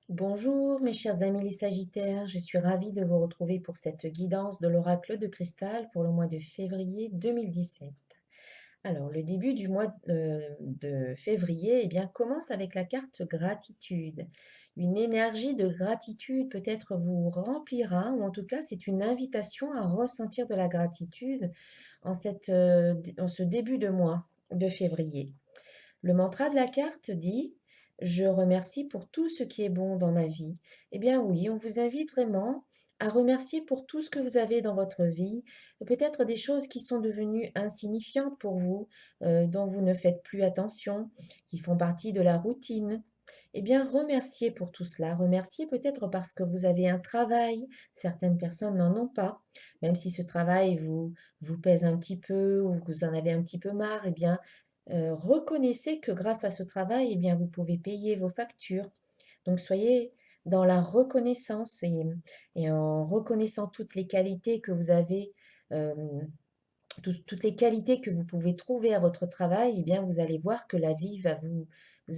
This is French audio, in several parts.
Bonjour mes chers amis les Sagittaires, je suis ravie de vous retrouver pour cette guidance de l'oracle de cristal pour le mois de février 2017. Alors, le début du mois de février commence avec la carte gratitude. Une énergie de gratitude peut-être vous remplira, ou en tout cas c'est une invitation à ressentir de la gratitude en ce début de mois de février. Le mantra de la carte dit: «Je remercie pour tout ce qui est bon dans ma vie». Eh bien oui, on vous invite vraiment à remercier pour tout ce que vous avez dans votre vie, peut-être des choses qui sont devenues insignifiantes pour vous, dont vous ne faites plus attention, qui font partie de la routine. Eh bien, remerciez pour tout cela. Remerciez peut-être parce que vous avez un travail. Certaines personnes n'en ont pas. Même si ce travail vous pèse un petit peu ou que vous en avez un petit peu marre, eh bien, reconnaissez que grâce à ce travail, eh bien, vous pouvez payer vos factures. Donc soyez dans la reconnaissance et en reconnaissant toutes les qualités que vous avez, toutes les qualités que vous pouvez trouver à votre travail, eh bien, vous allez voir que la vie va vous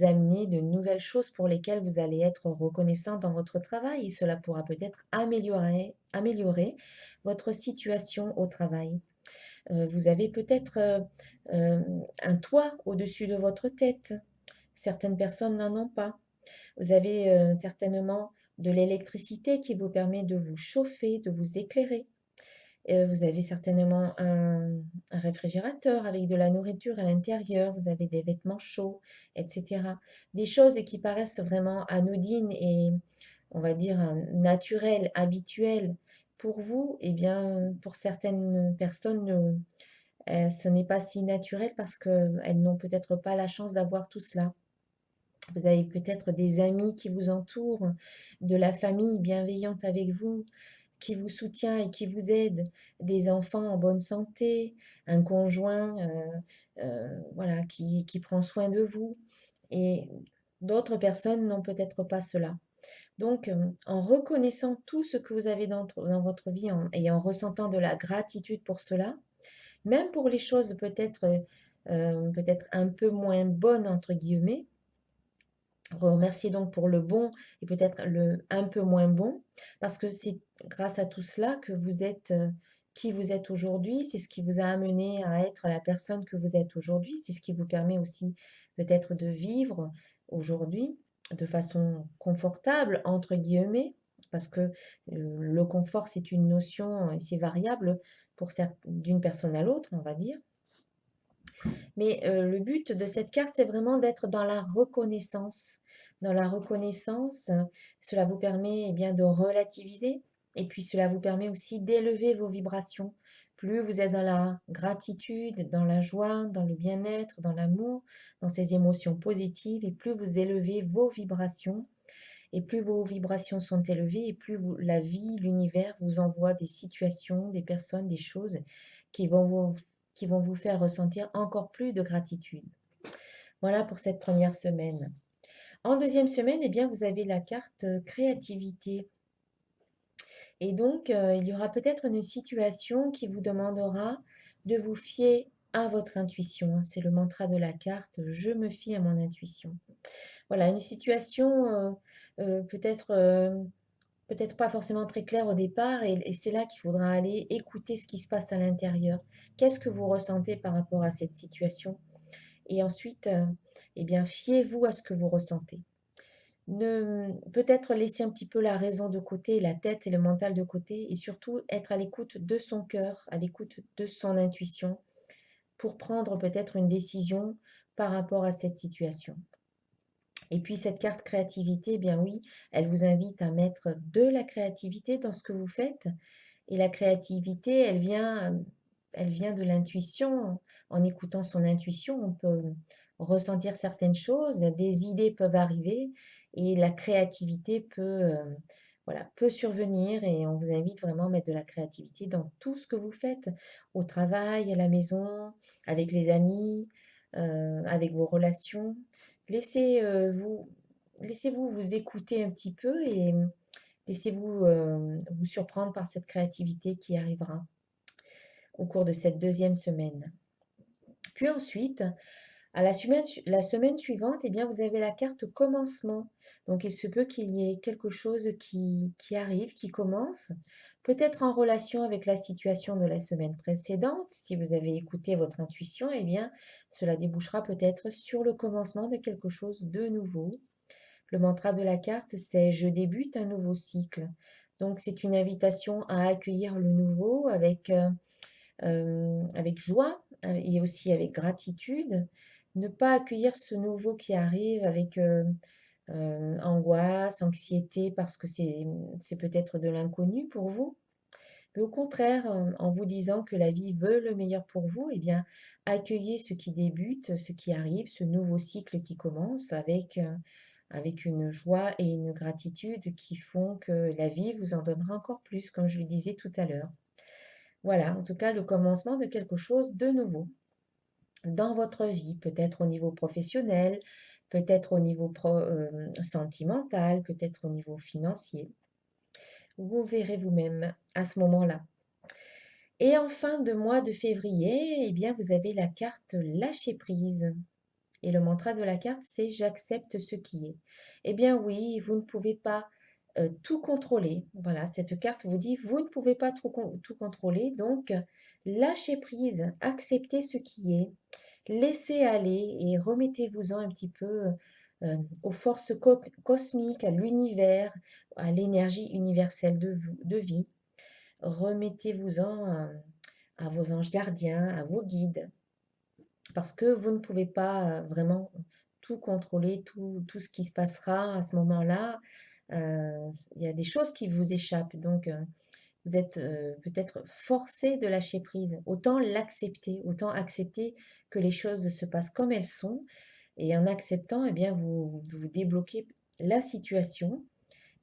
amener de nouvelles choses pour lesquelles vous allez être reconnaissant dans votre travail et cela pourra peut-être améliorer votre situation au travail. Vous avez peut-être, un toit au-dessus de votre tête. Certaines personnes n'en ont pas. Vous avez, certainement de l'électricité qui vous permet de vous chauffer, de vous éclairer. Vous avez certainement un réfrigérateur avec de la nourriture à l'intérieur, vous avez des vêtements chauds et cetera. Des choses qui paraissent vraiment anodines et on va dire, naturelles, habituelles pour vous, eh bien, pour certaines personnes, ce n'est pas si naturel parce qu'elles n'ont peut-être pas la chance d'avoir tout cela. Vous avez peut-être des amis qui vous entourent, de la famille bienveillante avec vous, qui vous soutient et qui vous aide, des enfants en bonne santé, un conjoint, voilà, qui prend soin de vous et d'autres personnes n'ont peut-être pas cela. Donc, en reconnaissant tout ce que vous avez dans votre vie et en ressentant de la gratitude pour cela, même pour les choses peut-être un peu «moins bonnes» entre guillemets, remercier donc pour le bon et peut-être le un peu moins bon, parce que c'est grâce à tout cela que vous êtes, qui vous êtes aujourd'hui. C'est ce qui vous a amené à être la personne que vous êtes aujourd'hui. C'est ce qui vous permet aussi peut-être de vivre aujourd'hui de façon «confortable» entre guillemets, parce que, le confort c'est une notion et c'est variable pour d'une personne à l'autre, on va dire. Mais le but de cette carte, c'est vraiment d'être dans la reconnaissance. Dans la reconnaissance, cela vous permet, eh bien, de relativiser et puis cela vous permet aussi d'élever vos vibrations. Plus vous êtes dans la gratitude, dans la joie, dans le bien-être, dans l'amour, dans ces émotions positives et plus vous élevez vos vibrations et plus vos vibrations sont élevées et plus la vie, l'univers vous envoie des situations, des personnes, des choses qui vont qui vont vous faire ressentir encore plus de gratitude. Voilà pour cette première semaine. En deuxième semaine, eh bien, vous avez la carte créativité. Et donc, il y aura peut-être une situation qui vous demandera de vous fier à votre intuition, hein. C'est le mantra de la carte, je me fie à mon intuition. Voilà, une situation peut-être peut-être pas forcément très claire au départ et c'est là qu'il faudra aller écouter ce qui se passe à l'intérieur. Qu'est-ce que vous ressentez par rapport à cette situation? Et ensuite, eh bien, fiez-vous à ce que vous ressentez. Peut-être laisser un petit peu la raison de côté, la tête et le mental de côté et surtout être à l'écoute de son cœur, à l'écoute de son intuition pour prendre peut-être une décision par rapport à cette situation. Et puis cette carte créativité, eh bien oui, elle vous invite à mettre de la créativité dans ce que vous faites. Et la créativité, elle vient de l'intuition. En écoutant son intuition, on peut ressentir certaines choses, des idées peuvent arriver et la créativité voilà, peut survenir et on vous invite vraiment à mettre de la créativité dans tout ce que vous faites, au travail, à la maison, avec les amis, avec vos relations. Laissez, laissez-vous vous écouter un petit peu et laissez-vous, vous surprendre par cette créativité qui arrivera au cours de cette deuxième semaine. Puis ensuite, À la semaine suivante, eh bien, vous avez la carte commencement. Donc, il se peut qu'il y ait quelque chose qui arrive, qui commence, peut-être en relation avec la situation de la semaine précédente. Si vous avez écouté votre intuition, eh bien, cela débouchera peut-être sur le commencement de quelque chose de nouveau. Le mantra de la carte, c'est je débute un nouveau cycle. Donc, c'est une invitation à accueillir le nouveau avec joie et aussi avec gratitude. Ne pas accueillir ce nouveau qui arrive avec angoisse, anxiété, parce que c'est peut-être de l'inconnu pour vous. Mais au contraire, en vous disant que la vie veut le meilleur pour vous, eh bien, accueillez ce qui débute, ce qui arrive, ce nouveau cycle qui commence avec une joie et une gratitude qui font que la vie vous en donnera encore plus, comme je le disais tout à l'heure. Voilà, en tout cas, le commencement de quelque chose de nouveau dans votre vie, peut-être au niveau professionnel, peut-être au niveau sentimental, peut-être au niveau financier. Vous verrez vous-même à ce moment-là. Et en fin de mois de février, eh bien, vous avez la carte lâcher prise. Et le mantra de la carte, c'est j'accepte ce qui est. Eh bien oui, vous ne pouvez pas tout contrôler. Voilà, cette carte vous dit, vous ne pouvez pas tout contrôler, donc lâchez prise, acceptez ce qui est, laissez aller et remettez-vous-en un petit peu aux forces cosmiques, à l'univers, à l'énergie universelle de vie. Remettez-vous-en à vos anges gardiens, à vos guides, parce que vous ne pouvez pas vraiment tout contrôler, tout ce qui se passera à ce moment-là. Il y a des choses qui vous échappent, donc vous êtes peut-être forcé de lâcher prise. Autant l'accepter, autant accepter que les choses se passent comme elles sont, et en acceptant, eh bien, vous débloquez la situation.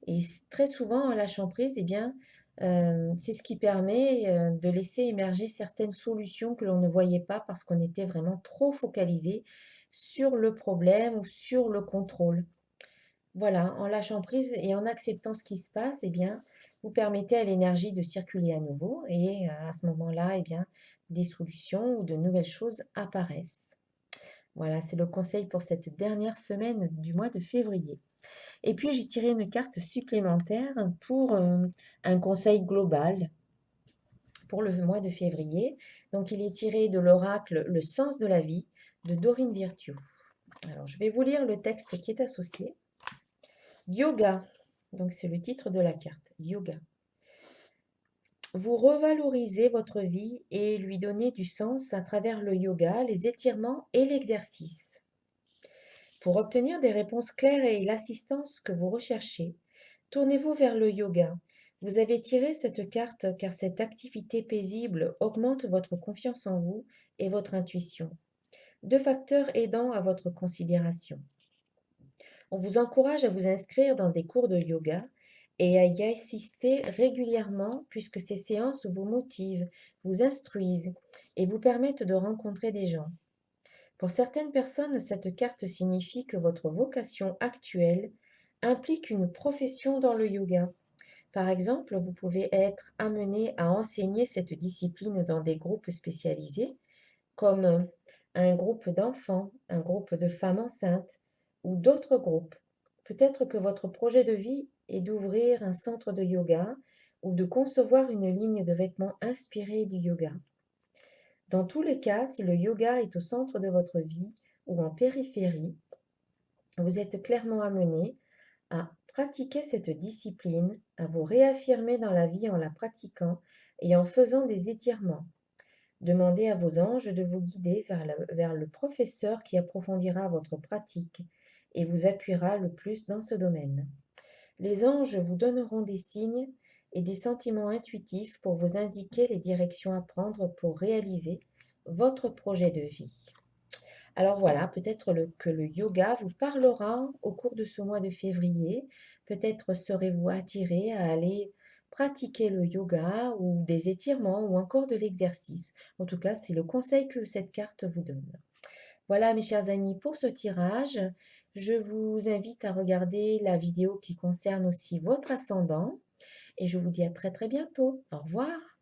Et très souvent, en lâchant prise, eh bien, c'est ce qui permet de laisser émerger certaines solutions que l'on ne voyait pas parce qu'on était vraiment trop focalisé sur le problème ou sur le contrôle. Voilà, en lâchant prise et en acceptant ce qui se passe, eh bien, vous permettez à l'énergie de circuler à nouveau et à ce moment-là, eh bien, des solutions ou de nouvelles choses apparaissent. Voilà, c'est le conseil pour cette dernière semaine du mois de février. Et puis, j'ai tiré une carte supplémentaire pour un conseil global pour le mois de février. Donc, il est tiré de l'oracle Le sens de la vie de Dorine Virtue. Alors, je vais vous lire le texte qui est associé. Yoga, donc c'est le titre de la carte. Yoga. Vous revalorisez votre vie et lui donnez du sens à travers le yoga, les étirements et l'exercice. Pour obtenir des réponses claires et l'assistance que vous recherchez, tournez-vous vers le yoga. Vous avez tiré cette carte car cette activité paisible augmente votre confiance en vous et votre intuition, deux facteurs aidant à votre considération. On vous encourage à vous inscrire dans des cours de yoga et à y assister régulièrement puisque ces séances vous motivent, vous instruisent et vous permettent de rencontrer des gens. Pour certaines personnes, cette carte signifie que votre vocation actuelle implique une profession dans le yoga. Par exemple, vous pouvez être amené à enseigner cette discipline dans des groupes spécialisés, comme un groupe d'enfants, un groupe de femmes enceintes ou d'autres groupes. Peut-être que votre projet de vie est d'ouvrir un centre de yoga ou de concevoir une ligne de vêtements inspirée du yoga. Dans tous les cas, si le yoga est au centre de votre vie ou en périphérie, vous êtes clairement amené à pratiquer cette discipline, à vous réaffirmer dans la vie en la pratiquant et en faisant des étirements. Demandez à vos anges de vous guider vers le professeur qui approfondira votre pratique et vous appuiera le plus dans ce domaine. Les anges vous donneront des signes et des sentiments intuitifs pour vous indiquer les directions à prendre pour réaliser votre projet de vie. Alors voilà, peut-être que le yoga vous parlera au cours de ce mois de février. Peut-être serez-vous attiré à aller pratiquer le yoga ou des étirements ou encore de l'exercice. En tout cas, c'est le conseil que cette carte vous donne. Voilà, mes chers amis, pour ce tirage, je vous invite à regarder la vidéo qui concerne aussi votre ascendant et je vous dis à très très bientôt. Au revoir.